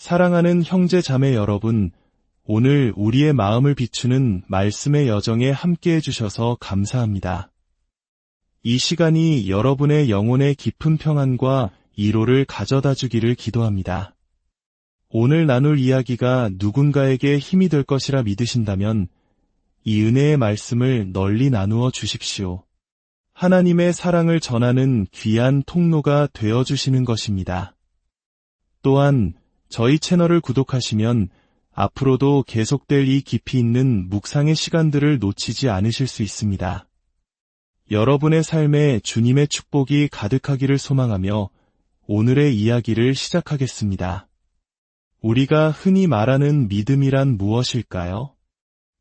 사랑하는 형제 자매 여러분, 오늘 우리의 마음을 비추는 말씀의 여정에 함께 해주셔서 감사합니다. 이 시간이 여러분의 영혼의 깊은 평안과 위로를 가져다 주기를 기도합니다. 오늘 나눌 이야기가 누군가에게 힘이 될 것이라 믿으신다면 이 은혜의 말씀을 널리 나누어 주십시오. 하나님의 사랑을 전하는 귀한 통로가 되어주시는 것입니다. 또한 저희 채널을 구독하시면 앞으로도 계속될 이 깊이 있는 묵상의 시간들을 놓치지 않으실 수 있습니다. 여러분의 삶에 주님의 축복이 가득하기를 소망하며 오늘의 이야기를 시작하겠습니다. 우리가 흔히 말하는 믿음이란 무엇일까요?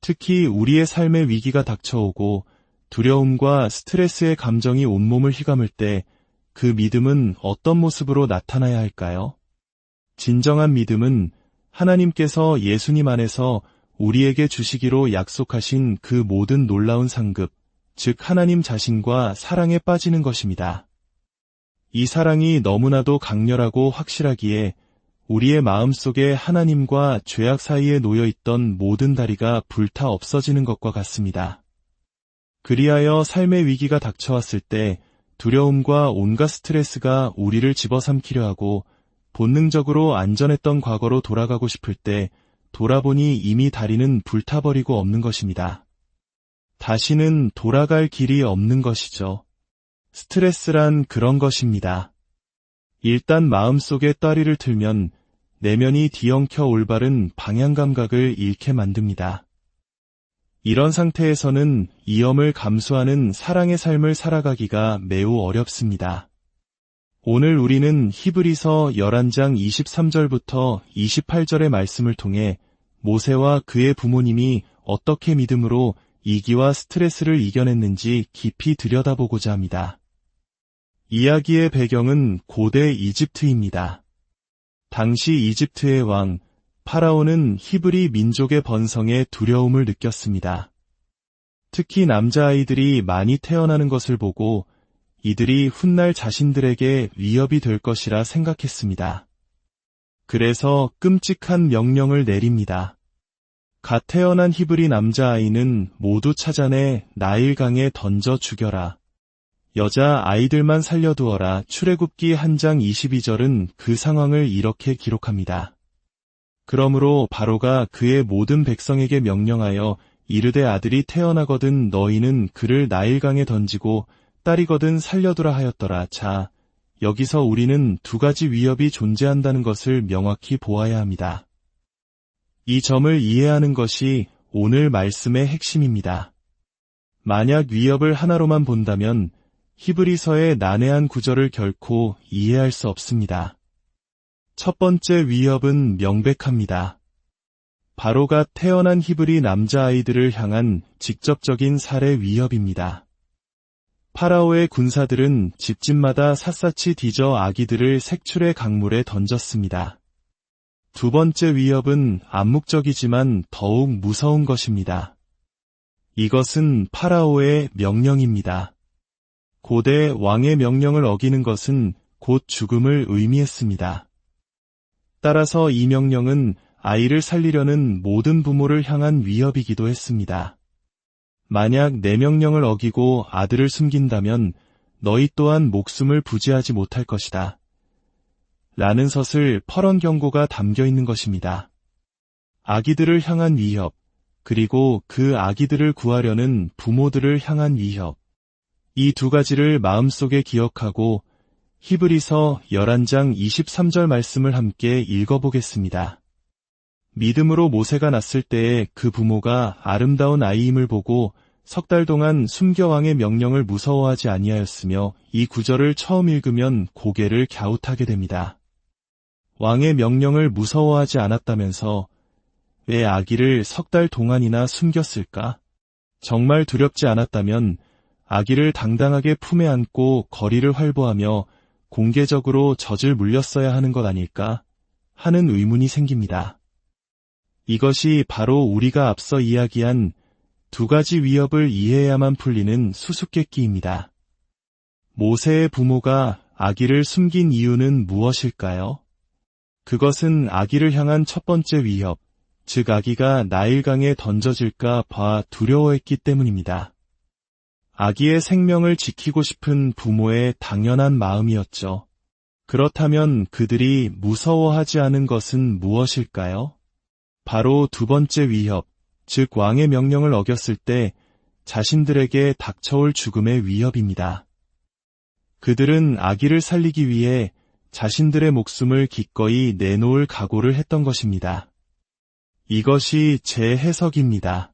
특히 우리의 삶에 위기가 닥쳐오고 두려움과 스트레스의 감정이 온몸을 휘감을 때 그 믿음은 어떤 모습으로 나타나야 할까요? 진정한 믿음은 하나님께서 예수님 안에서 우리에게 주시기로 약속하신 그 모든 놀라운 상급, 즉 하나님 자신과 사랑에 빠지는 것입니다. 이 사랑이 너무나도 강렬하고 확실하기에 우리의 마음속에 하나님과 죄악 사이에 놓여있던 모든 다리가 불타 없어지는 것과 같습니다. 그리하여 삶의 위기가 닥쳐왔을 때 두려움과 온갖 스트레스가 우리를 집어삼키려 하고 본능적으로 안전했던 과거로 돌아가고 싶을 때 돌아보니 이미 다리는 불타버리고 없는 것입니다. 다시는 돌아갈 길이 없는 것이죠. 스트레스란 그런 것입니다. 일단 마음속에 따리를 틀면 내면이 뒤엉켜 올바른 방향 감각을 잃게 만듭니다. 이런 상태에서는 위험을 감수하는 사랑의 삶을 살아가기가 매우 어렵습니다. 오늘 우리는 히브리서 11장 23절부터 28절의 말씀을 통해 모세와 그의 부모님이 어떻게 믿음으로 위기와 스트레스를 이겨냈는지 깊이 들여다보고자 합니다. 이야기의 배경은 고대 이집트입니다. 당시 이집트의 왕 파라오는 히브리 민족의 번성에 두려움을 느꼈습니다. 특히 남자아이들이 많이 태어나는 것을 보고 이들이 훗날 자신들에게 위협이 될 것이라 생각했습니다. 그래서 끔찍한 명령을 내립니다. 갓 태어난 히브리 남자아이는 모두 찾아내 나일강에 던져 죽여라. 여자 아이들만 살려두어라. 출애굽기 1장 22절은 그 상황을 이렇게 기록합니다. 그러므로 바로가 그의 모든 백성에게 명령하여 이르되 아들이 태어나거든 너희는 그를 나일강에 던지고 딸이거든 살려두라 하였더라. 자, 여기서 우리는 두 가지 위협이 존재한다는 것을 명확히 보아야 합니다. 이 점을 이해하는 것이 오늘 말씀의 핵심입니다. 만약 위협을 하나로만 본다면 히브리서의 난해한 구절을 결코 이해할 수 없습니다. 첫 번째 위협은 명백합니다. 바로가 태어난 히브리 남자아이들을 향한 직접적인 살해 위협입니다. 파라오의 군사들은 집집마다 샅샅이 뒤져 아기들을 색출의 강물에 던졌습니다. 두 번째 위협은 암묵적이지만 더욱 무서운 것입니다. 이것은 파라오의 명령입니다. 고대 왕의 명령을 어기는 것은 곧 죽음을 의미했습니다. 따라서 이 명령은 아이를 살리려는 모든 부모를 향한 위협이기도 했습니다. 만약 내 명령을 어기고 아들을 숨긴다면 너희 또한 목숨을 부지하지 못할 것이다. 라는 서슬 퍼런 경고가 담겨 있는 것입니다. 아기들을 향한 위협, 그리고 그 아기들을 구하려는 부모들을 향한 위협. 이 두 가지를 마음속에 기억하고 히브리서 11장 23절 말씀을 함께 읽어보겠습니다. 믿음으로 모세가 낳았을 때에 그 부모가 아름다운 아이임을 보고 석 달 동안 숨겨 왕의 명령을 무서워하지 아니하였으며 이 구절을 처음 읽으면 고개를 갸웃하게 됩니다. 왕의 명령을 무서워하지 않았다면서 왜 아기를 석 달 동안이나 숨겼을까? 정말 두렵지 않았다면 아기를 당당하게 품에 안고 거리를 활보하며 공개적으로 젖을 물렸어야 하는 것 아닐까 하는 의문이 생깁니다. 이것이 바로 우리가 앞서 이야기한 두 가지 위협을 이해해야만 풀리는 수수께끼입니다. 모세의 부모가 아기를 숨긴 이유는 무엇일까요? 그것은 아기를 향한 첫 번째 위협, 즉 아기가 나일강에 던져질까 봐 두려워했기 때문입니다. 아기의 생명을 지키고 싶은 부모의 당연한 마음이었죠. 그렇다면 그들이 무서워하지 않은 것은 무엇일까요? 바로 두 번째 위협, 즉 왕의 명령을 어겼을 때 자신들에게 닥쳐올 죽음의 위협입니다. 그들은 아기를 살리기 위해 자신들의 목숨을 기꺼이 내놓을 각오를 했던 것입니다. 이것이 제 해석입니다.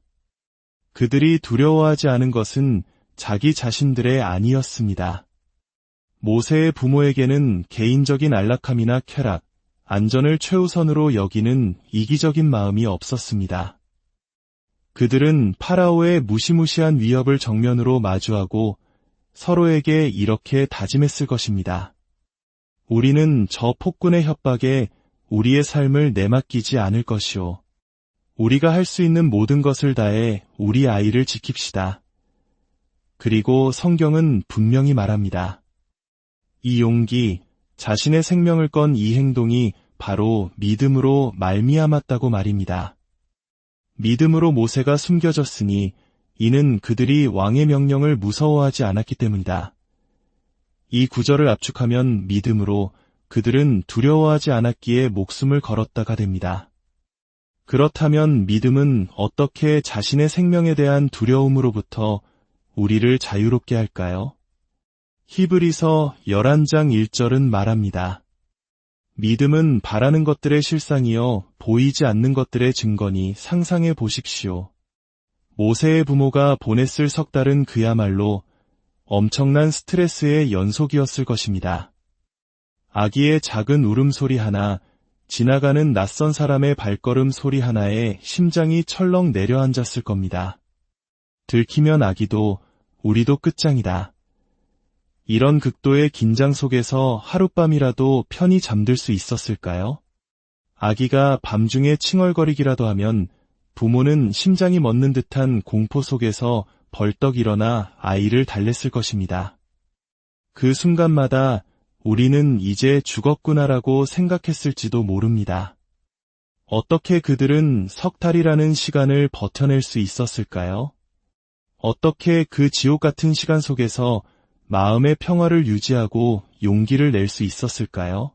그들이 두려워하지 않은 것은 자기 자신들의 아니었습니다. 모세의 부모에게는 개인적인 안락함이나 쾌락, 안전을 최우선으로 여기는 이기적인 마음이 없었습니다. 그들은 파라오의 무시무시한 위협을 정면으로 마주하고 서로에게 이렇게 다짐했을 것입니다. 우리는 저 폭군의 협박에 우리의 삶을 내맡기지 않을 것이오. 우리가 할 수 있는 모든 것을 다해 우리 아이를 지킵시다. 그리고 성경은 분명히 말합니다. 이 용기, 자신의 생명을 건 이 행동이 바로 믿음으로 말미암았다고 말입니다. 믿음으로 모세가 숨겨졌으니 이는 그들이 왕의 명령을 무서워하지 않았기 때문이다. 이 구절을 압축하면 믿음으로 그들은 두려워하지 않았기에 목숨을 걸었다가 됩니다. 그렇다면 믿음은 어떻게 자신의 생명에 대한 두려움으로부터 우리를 자유롭게 할까요? 히브리서 11장 1절은 말합니다. 믿음은 바라는 것들의 실상이요 보이지 않는 것들의 증거니 상상해 보십시오. 모세의 부모가 보냈을 석 달은 그야말로 엄청난 스트레스의 연속이었을 것입니다. 아기의 작은 울음소리 하나, 지나가는 낯선 사람의 발걸음 소리 하나에 심장이 철렁 내려앉았을 겁니다. 들키면 아기도 우리도 끝장이다. 이런 극도의 긴장 속에서 하룻밤이라도 편히 잠들 수 있었을까요? 아기가 밤중에 칭얼거리기라도 하면 부모는 심장이 멎는 듯한 공포 속에서 벌떡 일어나 아이를 달랬을 것입니다. 그 순간마다 우리는 이제 죽었구나라고 생각했을지도 모릅니다. 어떻게 그들은 석 달이라는 시간을 버텨낼 수 있었을까요? 어떻게 그 지옥 같은 시간 속에서 마음의 평화를 유지하고 용기를 낼 수 있었을까요?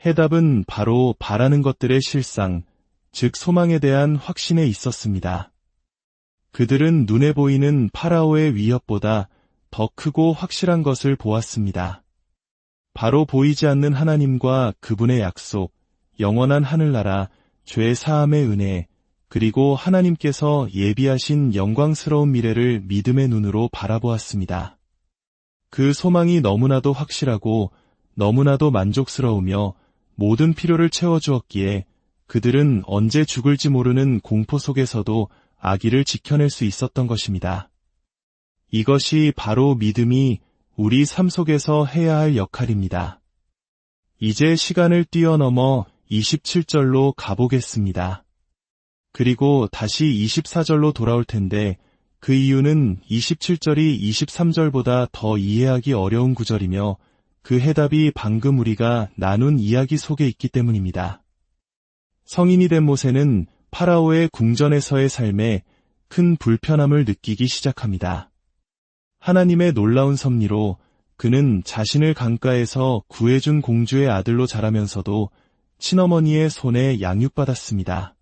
해답은 바로 바라는 것들의 실상, 즉 소망에 대한 확신에 있었습니다. 그들은 눈에 보이는 파라오의 위협보다 더 크고 확실한 것을 보았습니다. 바로 보이지 않는 하나님과 그분의 약속, 영원한 하늘나라, 죄 사함의 은혜, 그리고 하나님께서 예비하신 영광스러운 미래를 믿음의 눈으로 바라보았습니다. 그 소망이 너무나도 확실하고 너무나도 만족스러우며 모든 필요를 채워주었기에 그들은 언제 죽을지 모르는 공포 속에서도 아기를 지켜낼 수 있었던 것입니다. 이것이 바로 믿음이 우리 삶 속에서 해야 할 역할입니다. 이제 시간을 뛰어넘어 27절로 가보겠습니다. 그리고 다시 24절로 돌아올 텐데 그 이유는 27절이 23절보다 더 이해하기 어려운 구절이며 그 해답이 방금 우리가 나눈 이야기 속에 있기 때문입니다. 성인이 된 모세는 파라오의 궁전에서의 삶에 큰 불편함을 느끼기 시작합니다. 하나님의 놀라운 섭리로 그는 자신을 강가에서 구해준 공주의 아들로 자라면서도 친어머니의 손에 양육받았습니다.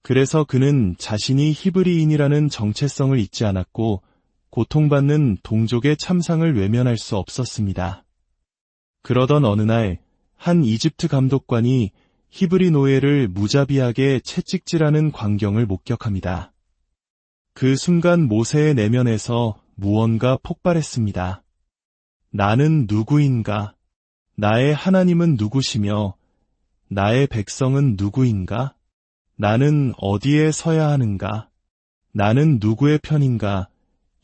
그래서 그는 자신이 히브리인이라는 정체성을 잊지 않았고 고통받는 동족의 참상을 외면할 수 없었습니다. 그러던 어느 날 한 이집트 감독관이 히브리 노예를 무자비하게 채찍질하는 광경을 목격합니다. 그 순간 모세의 내면에서 무언가 폭발했습니다. 나는 누구인가? 나의 하나님은 누구시며 나의 백성은 누구인가? 나는 어디에 서야 하는가? 나는 누구의 편인가?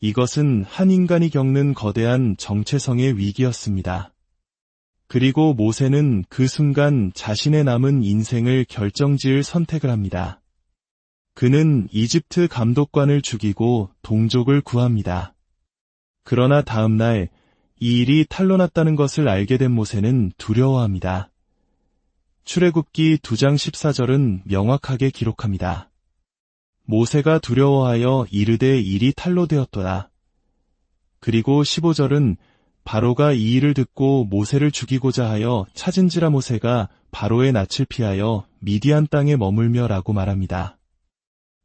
이것은 한 인간이 겪는 거대한 정체성의 위기였습니다. 그리고 모세는 그 순간 자신의 남은 인생을 결정지을 선택을 합니다. 그는 이집트 감독관을 죽이고 동족을 구합니다. 그러나 다음 날 이 일이 탄로났다는 것을 알게 된 모세는 두려워합니다. 출애굽기 2장 14절은 명확하게 기록합니다. 모세가 두려워하여 이르되 일이 탈로 되었도다. 그리고 15절은 바로가 이 일을 듣고 모세를 죽이고자 하여 찾은지라 모세가 바로의 낯을 피하여 미디안 땅에 머물며 라고 말합니다.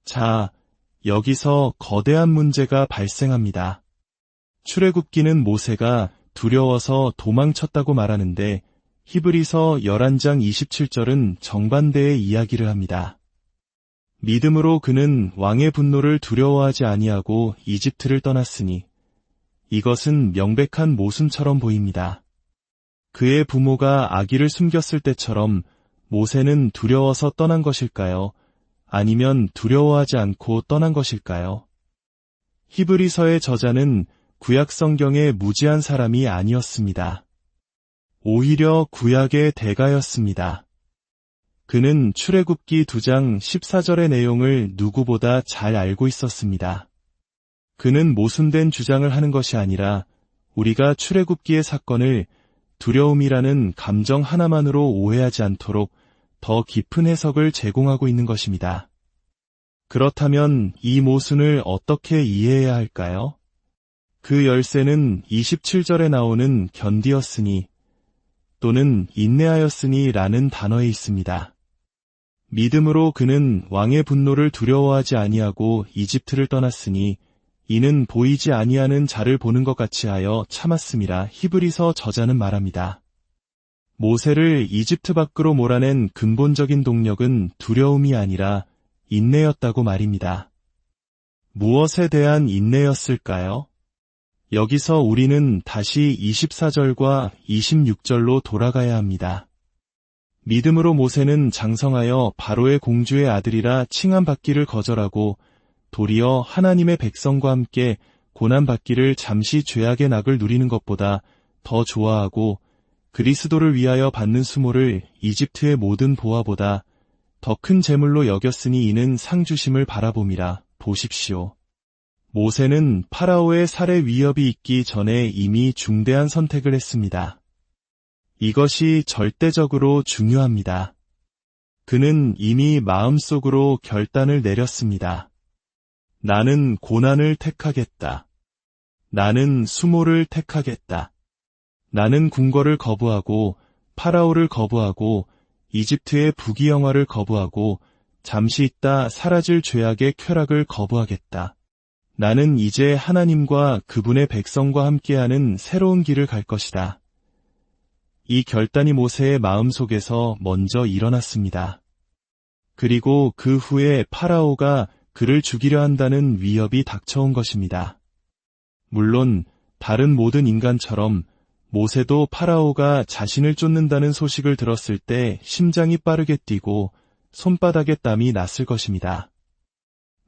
자, 여기서 거대한 문제가 발생합니다. 출애굽기는 모세가 두려워서 도망쳤다고 말하는데 히브리서 11장 27절은 정반대의 이야기를 합니다. 믿음으로 그는 왕의 분노를 두려워하지 아니하고 이집트를 떠났으니 이것은 명백한 모순처럼 보입니다. 그의 부모가 아기를 숨겼을 때처럼 모세는 두려워서 떠난 것일까요? 아니면 두려워하지 않고 떠난 것일까요? 히브리서의 저자는 구약 성경의 무지한 사람이 아니었습니다. 오히려 구약의 대가였습니다. 그는 출애굽기 2장 14절의 내용을 누구보다 잘 알고 있었습니다. 그는 모순된 주장을 하는 것이 아니라 우리가 출애굽기의 사건을 두려움이라는 감정 하나만으로 오해하지 않도록 더 깊은 해석을 제공하고 있는 것입니다. 그렇다면 이 모순을 어떻게 이해해야 할까요? 그 열쇠는 27절에 나오는 견디었으니 또는 인내하였으니 라는 단어에 있습니다. 믿음으로 그는 왕의 분노를 두려워하지 아니하고 이집트를 떠났으니 이는 보이지 아니하는 자를 보는 것 같이 하여 참았음이라 히브리서 저자는 말합니다. 모세를 이집트 밖으로 몰아낸 근본적인 동력은 두려움이 아니라 인내였다고 말입니다. 무엇에 대한 인내였을까요? 여기서 우리는 다시 24절과 26절로 돌아가야 합니다. 믿음으로 모세는 장성하여 바로의 공주의 아들이라 칭함받기를 거절하고 도리어 하나님의 백성과 함께 고난받기를 잠시 죄악의 낙을 누리는 것보다 더 좋아하고 그리스도를 위하여 받는 수모를 이집트의 모든 보화보다 더 큰 재물로 여겼으니 이는 상주심을 바라봄이라. 보십시오. 모세는 파라오의 살해 위협이 있기 전에 이미 중대한 선택을 했습니다. 이것이 절대적으로 중요합니다. 그는 이미 마음속으로 결단을 내렸습니다. 나는 고난을 택하겠다. 나는 수모를 택하겠다. 나는 궁궐을 거부하고 파라오를 거부하고 이집트의 부귀영화를 거부하고 잠시 있다 사라질 죄악의 쾌락을 거부하겠다. 나는 이제 하나님과 그분의 백성과 함께하는 새로운 길을 갈 것이다. 이 결단이 모세의 마음속에서 먼저 일어났습니다. 그리고 그 후에 파라오가 그를 죽이려 한다는 위협이 닥쳐온 것입니다. 물론 다른 모든 인간처럼 모세도 파라오가 자신을 쫓는다는 소식을 들었을 때 심장이 빠르게 뛰고 손바닥에 땀이 났을 것입니다.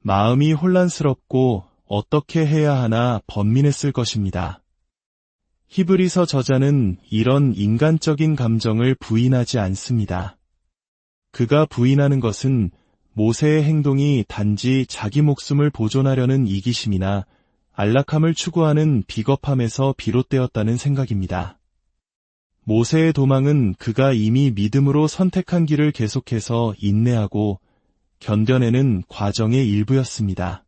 마음이 혼란스럽고 어떻게 해야 하나 번민했을 것입니다. 히브리서 저자는 이런 인간적인 감정을 부인하지 않습니다. 그가 부인하는 것은 모세의 행동이 단지 자기 목숨을 보존하려는 이기심이나 안락함을 추구하는 비겁함에서 비롯되었다는 생각입니다. 모세의 도망은 그가 이미 믿음으로 선택한 길을 계속해서 인내하고 견뎌내는 과정의 일부였습니다.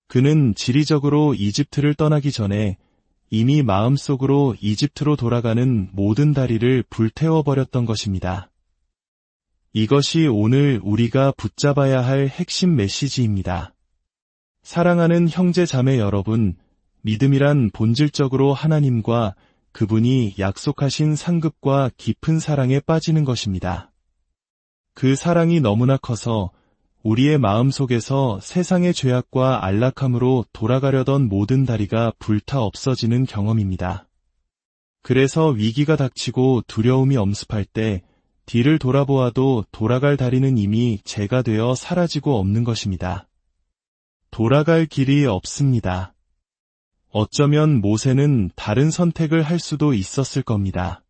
그는 지리적으로 이집트를 떠나기 전에 이미 마음속으로 이집트로 돌아가는 모든 다리를 불태워버렸던 것입니다. 이것이 오늘 우리가 붙잡아야 할 핵심 메시지입니다. 사랑하는 형제 자매 여러분, 믿음이란 본질적으로 하나님과 그분이 약속하신 상급과 깊은 사랑에 빠지는 것입니다. 그 사랑이 너무나 커서 우리의 마음속에서 세상의 죄악과 안락함으로 돌아가려던 모든 다리가 불타 없어지는 경험입니다. 그래서 위기가 닥치고 두려움이 엄습할 때 뒤를 돌아보아도 돌아갈 다리는 이미 재가 되어 사라지고 없는 것입니다. 돌아갈 길이 없습니다. 어쩌면 모세는 다른 선택을 할 수도 있었을 겁니다.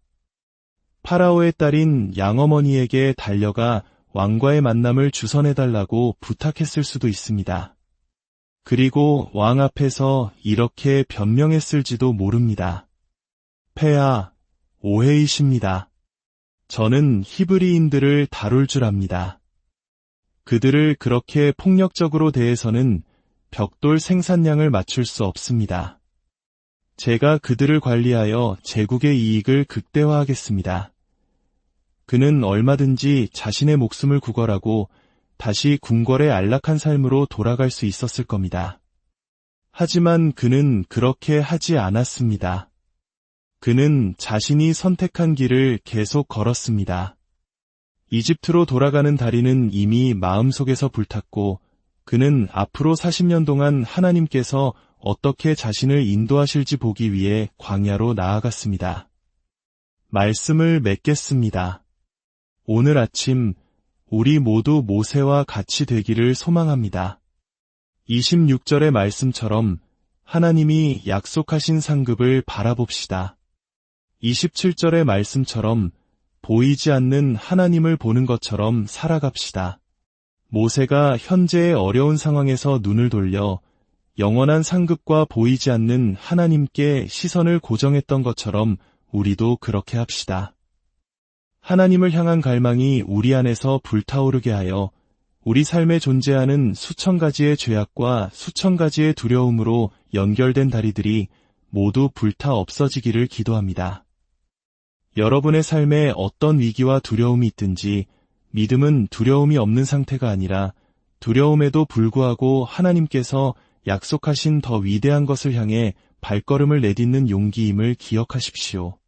파라오의 딸인 양어머니에게 달려가 왕과의 만남을 주선해달라고 부탁했을 수도 있습니다. 그리고 왕 앞에서 이렇게 변명했을지도 모릅니다. 폐하, 오해이십니다. 저는 히브리인들을 다룰 줄 압니다. 그들을 그렇게 폭력적으로 대해서는 벽돌 생산량을 맞출 수 없습니다. 제가 그들을 관리하여 제국의 이익을 극대화하겠습니다. 그는 얼마든지 자신의 목숨을 구걸하고 다시 궁궐의 안락한 삶으로 돌아갈 수 있었을 겁니다. 하지만 그는 그렇게 하지 않았습니다. 그는 자신이 선택한 길을 계속 걸었습니다. 이집트로 돌아가는 다리는 이미 마음속에서 불탔고 그는 앞으로 40년 동안 하나님께서 어떻게 자신을 인도하실지 보기 위해 광야로 나아갔습니다. 말씀을 맺겠습니다. 오늘 아침 우리 모두 모세와 같이 되기를 소망합니다. 26절의 말씀처럼 하나님이 약속하신 상급을 바라봅시다. 27절의 말씀처럼 보이지 않는 하나님을 보는 것처럼 살아갑시다. 모세가 현재의 어려운 상황에서 눈을 돌려 영원한 상급과 보이지 않는 하나님께 시선을 고정했던 것처럼 우리도 그렇게 합시다. 하나님을 향한 갈망이 우리 안에서 불타오르게 하여 우리 삶에 존재하는 수천 가지의 죄악과 수천 가지의 두려움으로 연결된 다리들이 모두 불타 없어지기를 기도합니다. 여러분의 삶에 어떤 위기와 두려움이 있든지 믿음은 두려움이 없는 상태가 아니라 두려움에도 불구하고 하나님께서 약속하신 더 위대한 것을 향해 발걸음을 내딛는 용기임을 기억하십시오.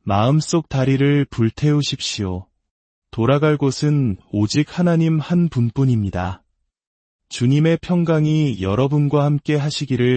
마음속 다리를 불태우십시오. 돌아갈 곳은 오직 하나님 한 분뿐입니다. 주님의 평강이 여러분과 함께 하시기를